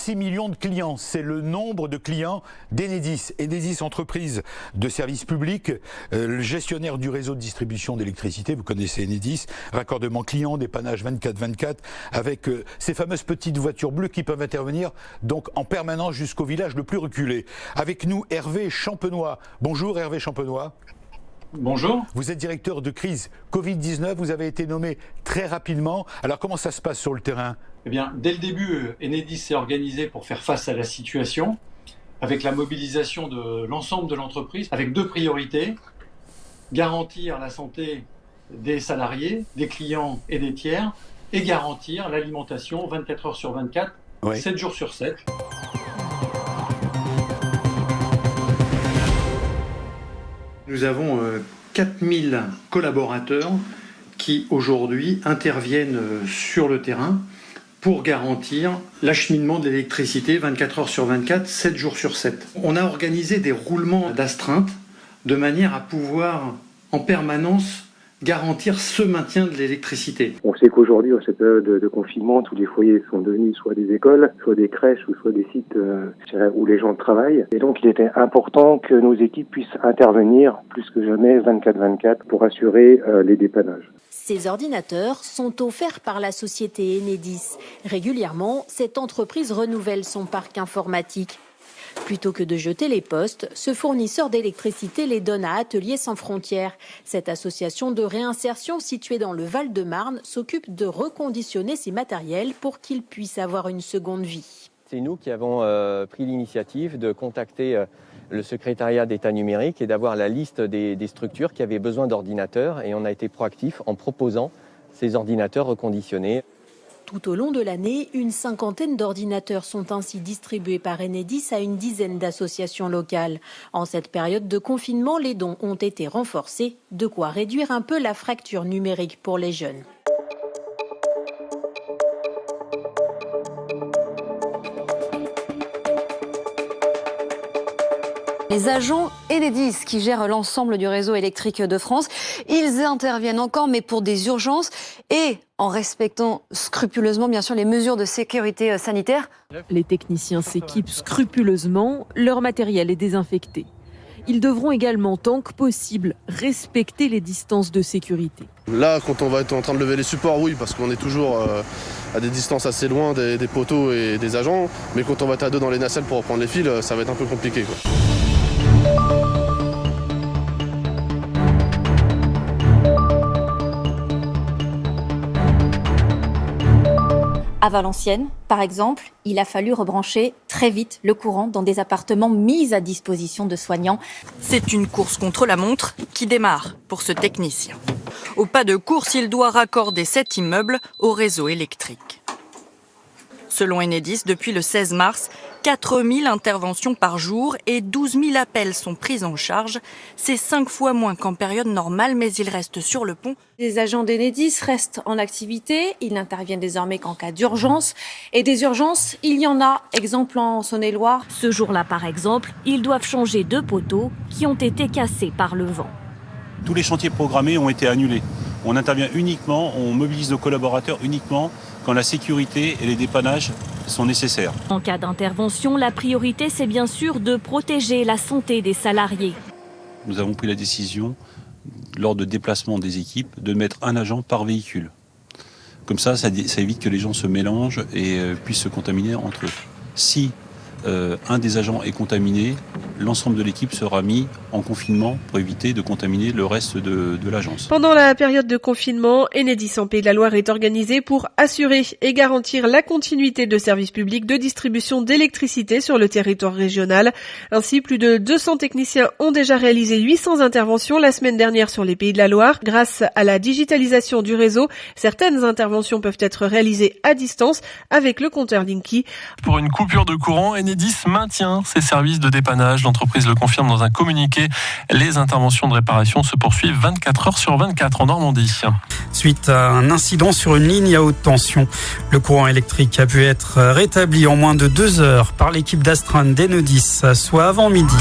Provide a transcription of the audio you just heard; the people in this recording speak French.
26 millions de clients, c'est le nombre de clients d'Enedis. Enedis, entreprise de service public, le gestionnaire du réseau de distribution d'électricité, vous connaissez Enedis, raccordement client, dépannage 24/24, avec ces fameuses petites voitures bleues qui peuvent intervenir donc en permanence jusqu'au village le plus reculé. Avec nous, Hervé Champenois. Bonjour Hervé Champenois. Bonjour. Vous êtes directeur de crise Covid-19, vous avez été nommé très rapidement. Alors comment ça se passe sur le terrain ? Eh bien, dès le début, Enedis s'est organisé pour faire face à la situation, avec la mobilisation de l'ensemble de l'entreprise, avec deux priorités: garantir la santé des salariés, des clients et des tiers, et garantir l'alimentation 24 heures sur 24, 7 jours sur 7. Nous avons 4000 collaborateurs qui aujourd'hui interviennent sur le terrain pour garantir l'acheminement de l'électricité 24 heures sur 24, 7 jours sur 7. On a organisé des roulements d'astreinte de manière à pouvoir en permanence garantir ce maintien de l'électricité. On sait qu'aujourd'hui, en cette période de confinement, tous les foyers sont devenus soit des écoles, soit des crèches, ou soit des sites où les gens travaillent. Et donc, il était important que nos équipes puissent intervenir plus que jamais 24/24 pour assurer les dépannages. Ces ordinateurs sont offerts par la société Enedis. Régulièrement, cette entreprise renouvelle son parc informatique. Plutôt que de jeter les postes, ce fournisseur d'électricité les donne à Ateliers sans frontières. Cette association de réinsertion située dans le Val-de-Marne s'occupe de reconditionner ces matériels pour qu'ils puissent avoir une seconde vie. C'est nous qui avons pris l'initiative de contacter le secrétariat d'État numérique et d'avoir la liste des structures qui avaient besoin d'ordinateurs, et on a été proactif en proposant ces ordinateurs reconditionnés. Tout au long de l'année, une cinquantaine d'ordinateurs sont ainsi distribués par Enedis à une dizaine d'associations locales. En cette période de confinement, les dons ont été renforcés, de quoi réduire un peu la fracture numérique pour les jeunes. Les agents Enedis qui gèrent l'ensemble du réseau électrique de France, ils interviennent encore, mais pour des urgences et en respectant scrupuleusement, bien sûr, les mesures de sécurité sanitaire. Les techniciens s'équipent scrupuleusement, leur matériel est désinfecté. Ils devront également, tant que possible, respecter les distances de sécurité. Là, quand on va être en train de lever les supports, oui, parce qu'on est toujours à des distances assez loin des poteaux et des agents. Mais quand on va être à deux dans les nacelles pour reprendre les fils, ça va être un peu compliqué, quoi. À Valenciennes, par exemple, il a fallu rebrancher très vite le courant dans des appartements mis à disposition de soignants. C'est une course contre la montre qui démarre pour ce technicien. Au pas de course, il doit raccorder cet immeuble au réseau électrique. Selon Enedis, depuis le 16 mars, 4000 interventions par jour et 12 000 appels sont pris en charge. C'est 5 fois moins qu'en période normale, mais ils restent sur le pont. Les agents d'Enedis restent en activité. Ils n'interviennent désormais qu'en cas d'urgence. Et des urgences, il y en a. Exemple en Saône-et-Loire. Ce jour-là, par exemple, ils doivent changer 2 poteaux qui ont été cassés par le vent. Tous les chantiers programmés ont été annulés. On intervient uniquement, on mobilise nos collaborateurs uniquement quand la sécurité et les dépannages sont nécessaires. En cas d'intervention, la priorité, c'est bien sûr de protéger la santé des salariés. Nous avons pris la décision, lors de déplacement des équipes, de mettre un agent par véhicule. Comme ça évite que les gens se mélangent et puissent se contaminer entre eux. Si un des agents est contaminé, l'ensemble de l'équipe sera mis en confinement pour éviter de contaminer le reste de l'agence. Pendant la période de confinement, Enedis en Pays de la Loire est organisé pour assurer et garantir la continuité de services publics de distribution d'électricité sur le territoire régional. Ainsi, plus de 200 techniciens ont déjà réalisé 800 interventions la semaine dernière sur les Pays de la Loire. Grâce à la digitalisation du réseau, certaines interventions peuvent être réalisées à distance avec le compteur Linky. Pour une coupure de courant, Enedis maintient ses services de dépannage. L'entreprise le confirme dans un communiqué. Les interventions de réparation se poursuivent 24 heures sur 24 en Normandie. Suite à un incident sur une ligne à haute tension, le courant électrique a pu être rétabli en moins de 2 heures par l'équipe d'astreinte d'Enedis, soit avant midi.